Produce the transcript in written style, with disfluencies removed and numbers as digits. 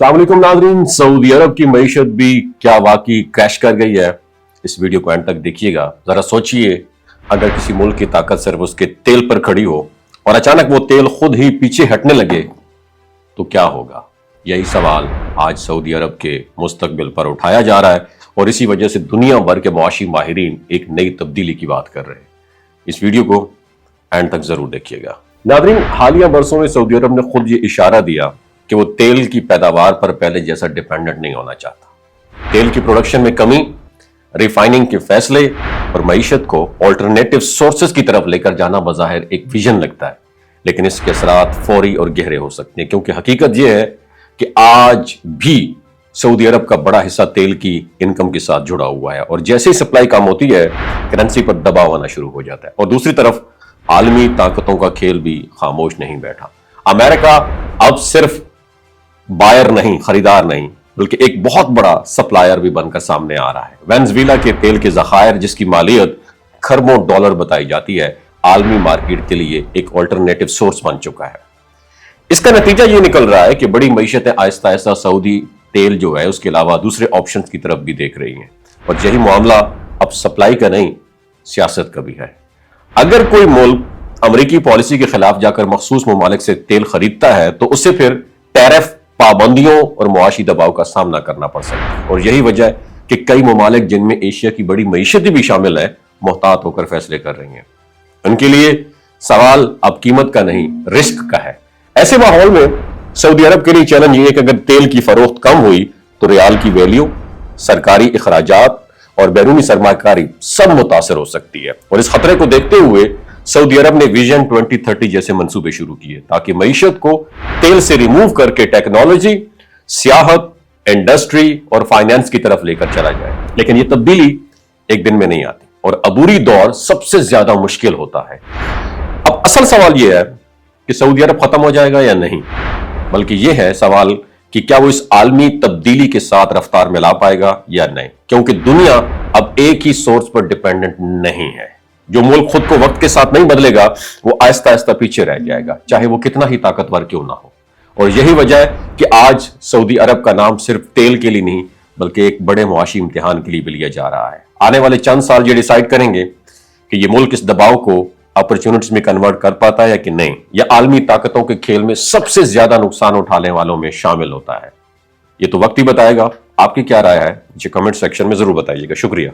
अस्सलाम वालेकुम नाज़रीन। सऊदी अरब की मईशत भी क्या वाकई क्रैश कर गई है? इस वीडियो को एंड तक देखिएगा। जरा सोचिए, अगर किसी मुल्क की ताकत सिर्फ उसके तेल पर खड़ी हो और अचानक वो तेल खुद ही पीछे हटने लगे तो क्या होगा? यही सवाल आज सऊदी अरब के मुस्तकबिल पर उठाया जा रहा है और इसी वजह से दुनिया भर के मुआशी माहिरीन एक नई तब्दीली की बात कर रहे हैं। इस वीडियो को एंड तक जरूर देखिएगा। नाज़रीन, हालिया बरसों में सऊदी अरब ने खुद ये इशारा दिया कि वो तेल की पैदावार पर पहले जैसा डिपेंडेंट नहीं होना चाहता। तेल की प्रोडक्शन में कमी, रिफाइनिंग के फैसले और मईशत को ऑल्टरनेटिव सोर्सेज की तरफ लेकर जाना बज़ाहिर एक विजन लगता है, लेकिन इसके असरात फौरी और गहरे हो सकते हैं, क्योंकि हकीकत यह है कि आज भी सऊदी अरब का बड़ा हिस्सा तेल की इनकम के साथ जुड़ा हुआ है और जैसे ही सप्लाई कम होती है करेंसी पर दबाव आना शुरू हो जाता है। और दूसरी तरफ आलमी ताकतों का खेल भी खामोश नहीं बैठा। अमेरिका अब सिर्फ बायर नहीं, खरीदार नहीं, बल्कि एक बहुत बड़ा सप्लायर भी बनकर सामने आ रहा है। वेनेजुएला के तेल के जखायर, जिसकी मालियत खरबों डॉलर बताई जाती है, आलमी मार्केट के लिए एक ऑल्टरनेटिव सोर्स बन चुका है। इसका नतीजा ये निकल रहा है कि बड़ी मईशतें आहिस्ता आहिस्ता सऊदी तेल जो है उसके अलावा दूसरे ऑप्शन की तरफ भी देख रही हैं और यही मामला अब सप्लाई का नहीं, सियासत का भी है। अगर कोई मुल्क अमरीकी पॉलिसी के खिलाफ जाकर मखसूस ममालिक से तेल खरीदता है तो उससे फिर टैरिफ, पाबंदियों और मुआशी दबाव का सामना करना पड़ सकता है। और यही वजह है कि कई ममालिक, जिनमें एशिया की बड़ी मईशतें भी शामिल है, मोहतात होकर फैसले कर रही हैं। उनके लिए सवाल अब कीमत का नहीं, रिस्क का है। ऐसे माहौल में सऊदी अरब के लिए चैलेंज ये है कि अगर तेल की फरोख्त कम हुई तो रियाल की वैल्यू, सरकारी अखराजात और बैरूनी सरमाकारी सब मुतासर हो सकती है। और इस खतरे को देखते हुए सऊदी अरब ने विजन 2030 जैसे मंसूबे शुरू किए ताकि मईशत को तेल से रिमूव करके टेक्नोलॉजी, सियाहत, इंडस्ट्री और फाइनेंस की तरफ लेकर चला जाए। लेकिन यह तब्दीली एक दिन में नहीं आती और अबूरी दौर सबसे ज्यादा मुश्किल होता है। अब असल सवाल यह है कि सऊदी अरब खत्म हो जाएगा या नहीं, बल्कि यह है सवाल कि क्या वो इस आलमी तब्दीली के साथ रफ्तार में ला पाएगा या नहीं, क्योंकि दुनिया अब एक ही सोर्स पर डिपेंडेंट नहीं है। जो मुल्क खुद को वक्त के साथ नहीं बदलेगा वो आहिस्ता आहिस्ता पीछे रह जाएगा, चाहे वो कितना ही ताकतवर क्यों ना हो। और यही वजह है कि आज सऊदी अरब का नाम सिर्फ तेल के लिए नहीं बल्कि एक बड़े मुआशी इम्तिहान के लिए भी लिया जा रहा है। आने वाले चंद साल ये डिसाइड करेंगे कि ये मुल्क इस दबाव को अपॉर्चुनिटीज में कन्वर्ट कर पाता है कि नहीं, या आलमी ताकतों के खेल में सबसे ज्यादा नुकसान उठाने वालों में शामिल होता है। ये तो वक्त ही बताएगा। आपकी क्या राय है, मुझे कमेंट सेक्शन में जरूर बताइएगा। शुक्रिया।